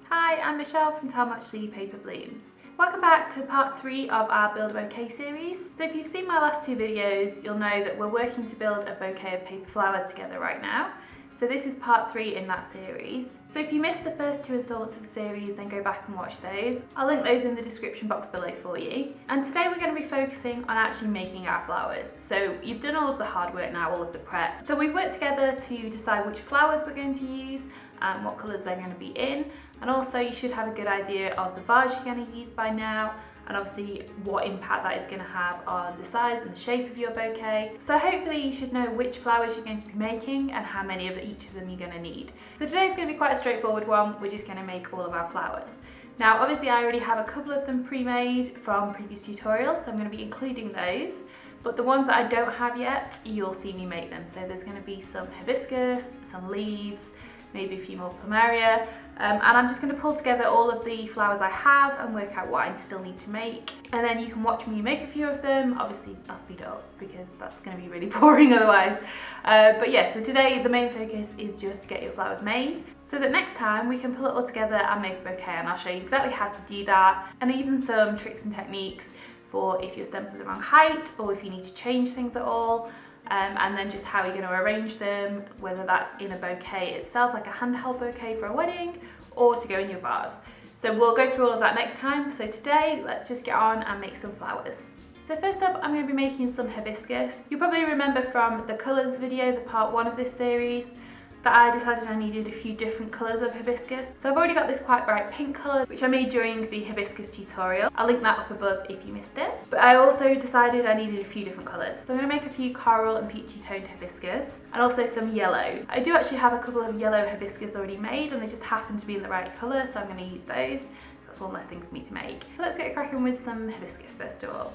Hi, I'm Michelle from How Much the Paper Blooms. Welcome back to part 3 of our Build a Bouquet series. So if you've seen my last 2 videos, you'll know that we're working to build a bouquet of paper flowers together right now. So this is part 3 in that series. So if you missed the first 2 installments of the series, then go back and watch those. I'll link those in the description box below for you. And today we're going to be focusing on actually making our flowers. So you've done all of the hard work now, all of the prep. So we've worked together to decide which flowers we're going to use and what colours they're going to be in. And also you should have a good idea of the vase you're going to use by now, and obviously what impact that is going to have on the size and the shape of your bouquet. So hopefully you should know which flowers you're going to be making and how many of each of them you're going to need. So today's going to be quite a straightforward one. We're just going to make all of our flowers. Now obviously I already have a couple of them pre-made from previous tutorials, so I'm going to be including those. But the ones that I don't have yet, you'll see me make them. So there's going to be some hibiscus, some leaves, maybe a few more plumeria, and I'm just going to pull together all of the flowers I have and work out what I still need to make. And then you can watch me make a few of them. Obviously I'll speed up because that's going to be really boring otherwise. But yeah, so today the main focus is just to get your flowers made, so that next time we can pull it all together and make a bouquet, and I'll show you exactly how to do that, and even some tricks and techniques for if your stems are the wrong height or if you need to change things at all. And then just how you're going to arrange them, whether that's in a bouquet itself, like a handheld bouquet for a wedding, or to go in your vase. So we'll go through all of that next time. So today, let's just get on and make some flowers. So first up, I'm going to be making some hibiscus. You'll probably remember from the colours video, the part 1 of this series, that I decided I needed a few different colours of hibiscus. So I've already got this quite bright pink colour, which I made during the hibiscus tutorial. I'll link that up above if you missed it. But I also decided I needed a few different colours. So I'm going to make a few coral and peachy toned hibiscus, and also some yellow. I do actually have a couple of yellow hibiscus already made, and they just happen to be in the right colour, so I'm going to use those. That's one less thing for me to make. So let's get cracking with some hibiscus first of all.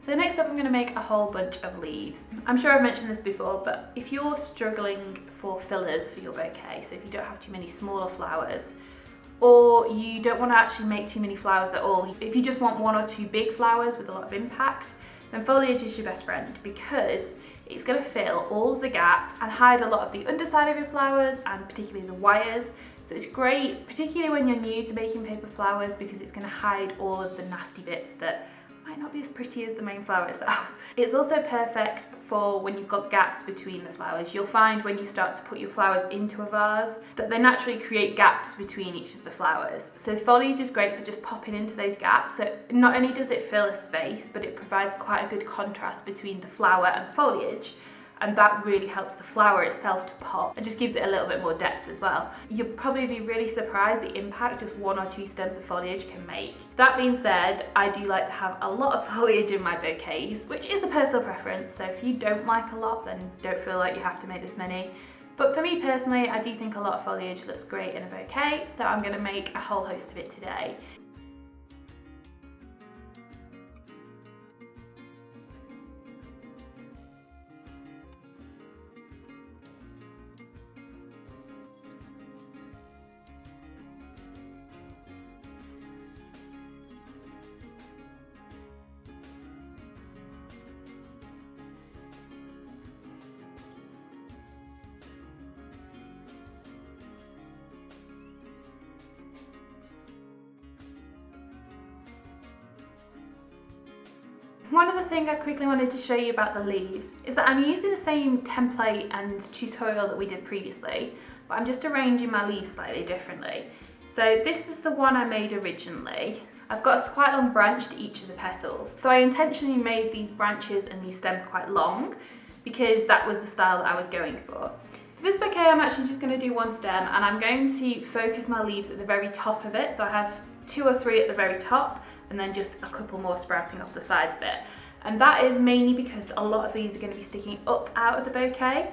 So next up I'm going to make a whole bunch of leaves. I'm sure I've mentioned this before, but if you're struggling for fillers for your bouquet, so if you don't have too many smaller flowers, or you don't want to actually make too many flowers at all, if you just want 1 or 2 big flowers with a lot of impact, then foliage is your best friend, because it's going to fill all of the gaps and hide a lot of the underside of your flowers and particularly the wires. So it's great, particularly when you're new to making paper flowers, because it's going to hide all of the nasty bits that might not be as pretty as the main flower itself. It's also perfect for when you've got gaps between the flowers. You'll find when you start to put your flowers into a vase that they naturally create gaps between each of the flowers. So foliage is great for just popping into those gaps. So not only does it fill a space, but it provides quite a good contrast between the flower and foliage. And that really helps the flower itself to pop and just gives it a little bit more depth as well. You'll probably be really surprised the impact just 1 or 2 stems of foliage can make. That being said, I do like to have a lot of foliage in my bouquets, which is a personal preference, so if you don't like a lot, then don't feel like you have to make this many. But for me personally, I do think a lot of foliage looks great in a bouquet, so I'm going to make a whole host of it today. One other thing I quickly wanted to show you about the leaves is that I'm using the same template and tutorial that we did previously, but I'm just arranging my leaves slightly differently. So this is the one I made originally. I've got a quite long branch to each of the petals. So I intentionally made these branches and these stems quite long because that was the style that I was going for. For this bouquet, I'm actually just going to do 1 stem, and I'm going to focus my leaves at the very top of it. So I have 2 or 3 at the very top, and then just a couple more sprouting off the sides of it. And that is mainly because a lot of these are going to be sticking up out of the bouquet,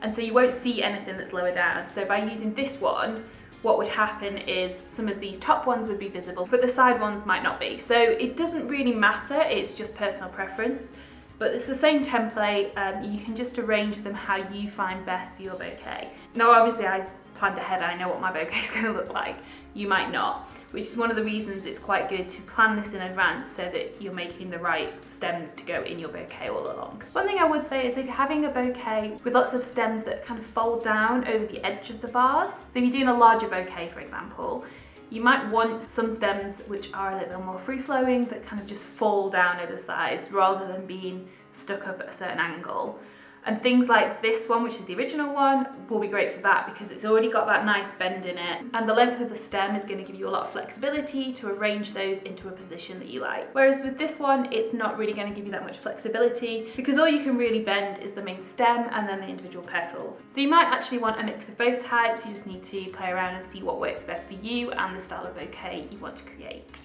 and so you won't see anything that's lower down. So by using this one, what would happen is some of these top ones would be visible, but the side ones might not be. So it doesn't really matter, it's just personal preference. But it's the same template, you can just arrange them how you find best for your bouquet. Now obviously I planned ahead, I know what my bouquet is going to look like. You might not, which is one of the reasons it's quite good to plan this in advance so that you're making the right stems to go in your bouquet all along. One thing I would say is if you're having a bouquet with lots of stems that kind of fold down over the edge of the vase, so if you're doing a larger bouquet for example, you might want some stems which are a little bit more free-flowing that kind of just fall down over the sides rather than being stuck up at a certain angle. And things like this one, which is the original one, will be great for that because it's already got that nice bend in it. And the length of the stem is going to give you a lot of flexibility to arrange those into a position that you like. Whereas with this one, it's not really going to give you that much flexibility because all you can really bend is the main stem and then the individual petals. So you might actually want a mix of both types. You just need to play around and see what works best for you and the style of bouquet you want to create.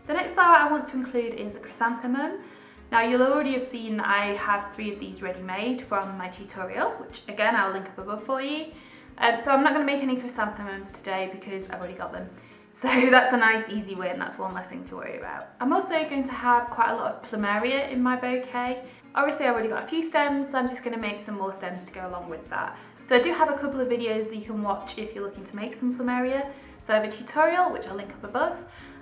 The next flower I want to include is a chrysanthemum. Now you'll already have seen that I have 3 of these ready made from my tutorial, which again I'll link up above for you. So I'm not going to make any chrysanthemums today because I've already got them. So that's a nice easy win, that's one less thing to worry about. I'm also going to have quite a lot of plumeria in my bouquet. Obviously I've already got a few stems, so I'm just going to make some more stems to go along with that. So I do have a couple of videos that you can watch if you're looking to make some plumeria. So I have a tutorial, which I'll link up above.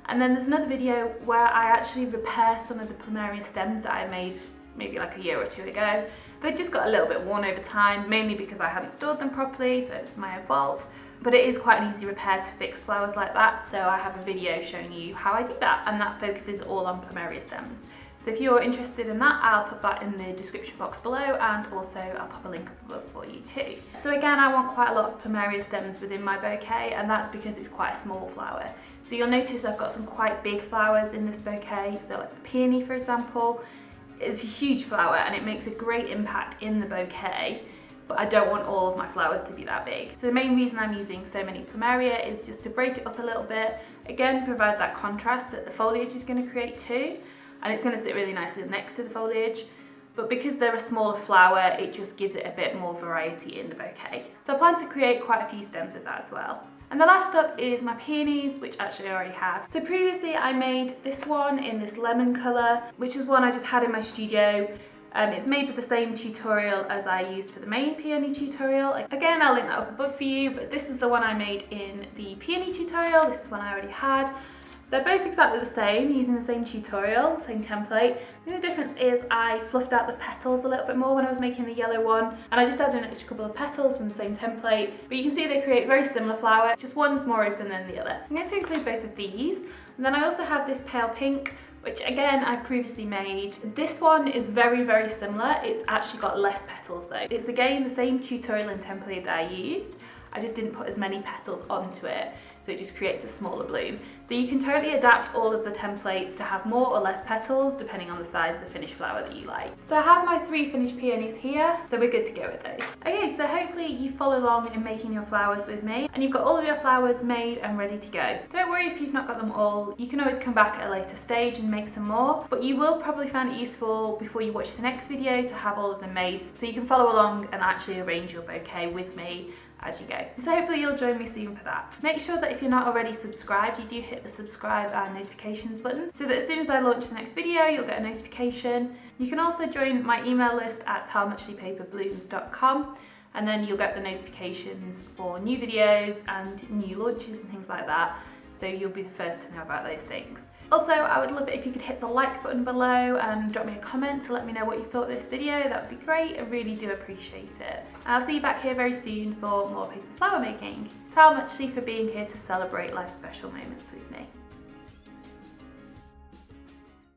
And then there's another video where I actually repair some of the plumeria stems that I made maybe like a year or 2 ago. They just got a little bit worn over time, mainly because I hadn't stored them properly, so it's my own fault. But it is quite an easy repair to fix flowers like that, so I have a video showing you how I do that, and that focuses all on plumeria stems. So if you're interested in that, I'll put that in the description box below, and also I'll pop a link up above for you too. So again, I want quite a lot of plumeria stems within my bouquet, and that's because it's quite a small flower. So you'll notice I've got some quite big flowers in this bouquet, so like the peony for example, is a huge flower and it makes a great impact in the bouquet. but I don't want all of my flowers to be that big. So the main reason I'm using so many plumeria is just to break it up a little bit. Again, provide that contrast that the foliage is going to create too, and it's going to sit really nicely next to the foliage. But because they're a smaller flower, it just gives it a bit more variety in the bouquet. So I plan to create quite a few stems of that as well. And the last up is my peonies, which actually I already have. So previously I made this one in this lemon colour, which was one I just had in my studio. It's made with the same tutorial as I used for the main peony tutorial. Again, I'll link that up above for you, but this is the one I made in the peony tutorial. This is one I already had. They're both exactly the same, using the same tutorial, same template. The only difference is I fluffed out the petals a little bit more when I was making the yellow one, and I just added an extra couple of petals from the same template. But you can see they create very similar flower, just one's more open than the other. I'm going to include both of these, and then I also have this pale pink, which again I previously made. This one is very, very similar. It's actually got less petals though. It's again the same tutorial and template that I used. I just didn't put as many petals onto it, so it just creates a smaller bloom. So you can totally adapt all of the templates to have more or less petals depending on the size of the finished flower that you like. So I have my 3 finished peonies here, so we're good to go with those. Okay, so hopefully you follow along in making your flowers with me and you've got all of your flowers made and ready to go. Don't worry if you've not got them all, you can always come back at a later stage and make some more, but you will probably find it useful before you watch the next video to have all of them made so you can follow along and actually arrange your bouquet with me as you go. So hopefully you'll join me soon for that. Make sure that if you're not already subscribed, you do hit the subscribe and notifications button so that as soon as I launch the next video, you'll get a notification. You can also join my email list at howmuchlypaperblooms.com, and then you'll get the notifications for new videos and new launches and things like that. So you'll be the first to know about those things. Also, I would love it if you could hit the like button below and drop me a comment to let me know what you thought of this video. That would be great. I really do appreciate it. I'll see you back here very soon for more paper flower making. Tell Muchly for being here to celebrate life's special moments with me.